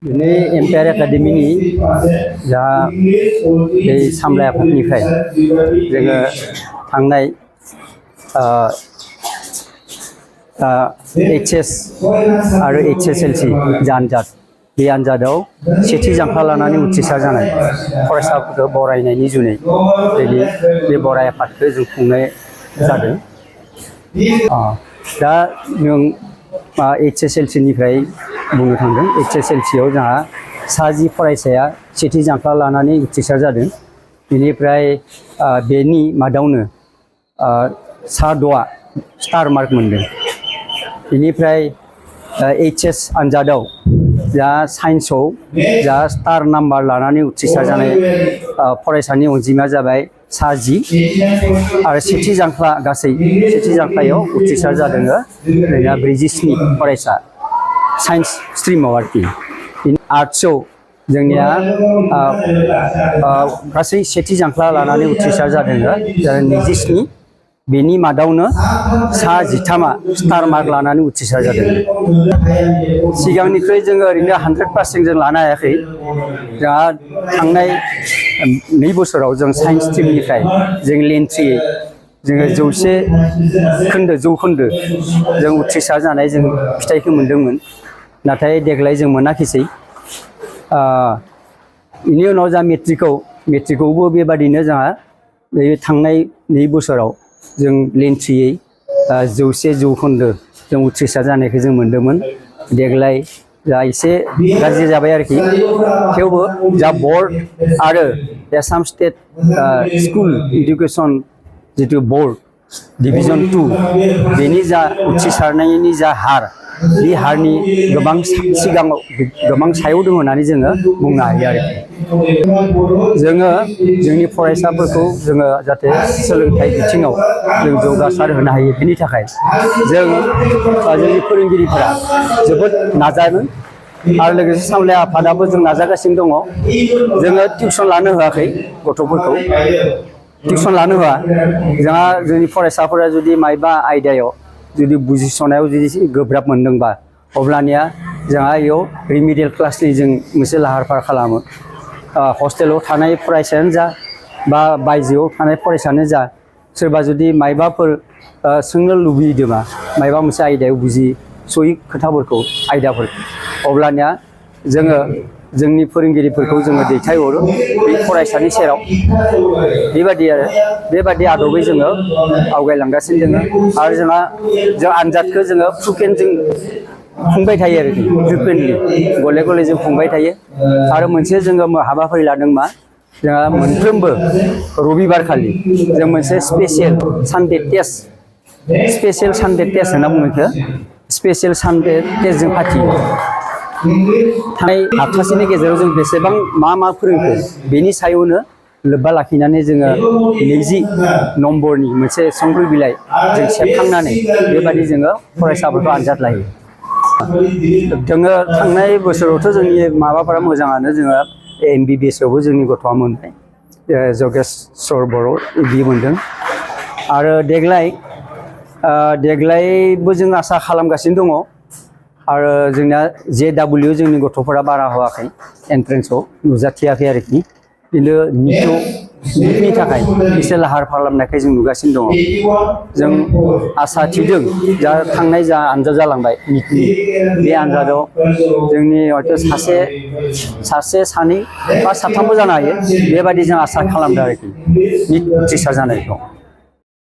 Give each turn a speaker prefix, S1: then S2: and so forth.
S1: दिनै एम्पायार एकाडेमिनि जा बे सामलाय आफादनिफ्राय जोङो थांनाय HS आरो HSLC जा आनजाद बे आनजादाव सेथि जांख्ला लानानै उथ्रिसार जानाय फरायसाफोरखौ बरायनायनि जुनै बे बराय आफादखौ जों खुंनाय जादों। दा जों HSLC निफ्राय बुंनो थांदों। HSLC आव जोंहा सा10 फरायसाया सेथि जांख्ला लानानै उथ्रिसार जादों। बेनिफ्राय बेनि मादावनो सा6 स्टार मार्क मोनदों। बेनिफ्राय HS आनजादाव जा साइन्सआव जा स्टार नाम्बार लानानै उथ्रिसार जानाय फरायसानि अनजिमाया जाबाय सा10 आरो सेथि जांख्ला गासै सेथि जांख्लायाव उथ्रिसार जादों जोंना 47 फरायसा साइन्स स्ट्रिमाव आरोखि। आर्ट्सआव जोंनिया गासै सेथि जांख्ला लानानै उथ्रिसार जादों 27। बेनि मादावनो सा13 स्टार मार्क लानानै उथ्रिसार जादों। सिगांनिख्रुइ जोङो ओरैनो 100% जों लानो हायाखै। जोंहा थांनाय 2 बोसोराव जों साइन्स स्ट्रिमनिफ्राय जों लेन्ट्रियै जोङो 100 जौखोन्दो जों उथ्रिसार जानाय जों फिथाइखौ मोन्दोंमोन। नाथाय देग्लाय जों मोनाखिसै। बेनि उनाव जा मेट्रिकआवबो बेबादिनो जोंहा बे थांनाय 2 बोसोराव जों लेन्ट्रियै 100 जौखोन्दो जों उथ्रिसार जानायखौ जों मोन्दोंमोन। देग्लाय जा एसे गाज्रि जाबाय आरोखि। थेवबो जा बर्ड आरो आसाम स्टेट स्कुल एडुकेसन जितु बर्ड डिभिजन 2 बेनि जा उथ्रिसारनायनि जा हार बे हारनि गोबां सायाव दङ होननानै जोङो बुंनो हायो आरोखि। जोङो जोंनि फरायसाफोरखौ जोङो जाहाथे सोलोंथाइ बिथिङाव जों जौगासार होनो हायो बेनि थाखाय जोंनि फोरोंगिरिफोरा जोबोद नाजादों आरो लोगोसे सामलाय आफादाबो जों नाजागासिनो दङ। जोङो टिउसन लानो होआखै गथ'फोरखौ। टिउसन लानो होआ। जोंहा जोंनि फरायसाफोरा जुदि मायबा आयदायाव जुदि बुजिस'नायाव जुदि गोब्राब मोनदोंबा अब्लानिया जोंहा बेयाव रिमिडियेल क्लासनि जों मोनसे लाहार फाहार खालामो। हस्टेलाव थानाय फरायसायानो जा बा बायजोआव थानाय फरायसायानो जा सोरबा जुदि मायबाफोर सोंनो लुबैदोंबा मायबा मोनसे आयदायाव बुजिस'यै खोथाफोरखौ आयदाफोरखौ अब्लानिया जोङो जोंनि फोरोंगिरिफोरखौ जोङो दैथायहरो बे फरायसानि सेराव। बेबादि आदबै जोङो आवगायलांगासिनो दङ। आरो जों आनजादखौ जोङो फ्रिकुवेन्टजों खुंबाय थायो आरोखि। फ्रिकुवेन्टलि गले गले जों खुंबाय थायो। आरो मोनसे जोङो हाबाफारि लादों मा जोंहा मोनफ्रोमबो रबिबारखालि जों मोनसे स्पेसियेल सानडे टेस्ट होनना बुङो बेखौ। स्पेसियेल सानडे टेस्ट जों फाथियो। थांनाय हप्तासेनि गेजेराव जों बेसेबां मा फोरोंखो बेनि सायावनो लोब्बा लाखिनानै जोङो 20 नम्बरनि मोनसे सुंद'यै बिलाइ जों सेबखांनानै बेबादि जोङो फरायसाफोरखौ आनजाद लायो। जोङो थांनाय बोसोरावथ' जोंनि माबाफोरा मोजाङानो। जोङो MBBS आवबो जोंनि गथ'आ मोनबाय। जगेश्वर बर' बि मोनदों। आरो देग्लायबो जों आसा खालामगासिनो दङ। आरो जोंना JW जोंनि गथ'फोरा बारा होआखै एन्ट्रेन्सआव नुजाथियाखै आरोखि। खिन्थु निटनि थाखाय एसे लाहार खालामनायखौ जों नुगासिनो दङ। जों आसा थिदों जा थांनाय जा आनजाद जालांबाय निटनि बे आनजादाव जोंनि हयथ' सासे सानै बा साथामबो जानो हायो। बेबायदि जों आसा खालामदों आरोखि निट उथ्रिसार जानायखौ।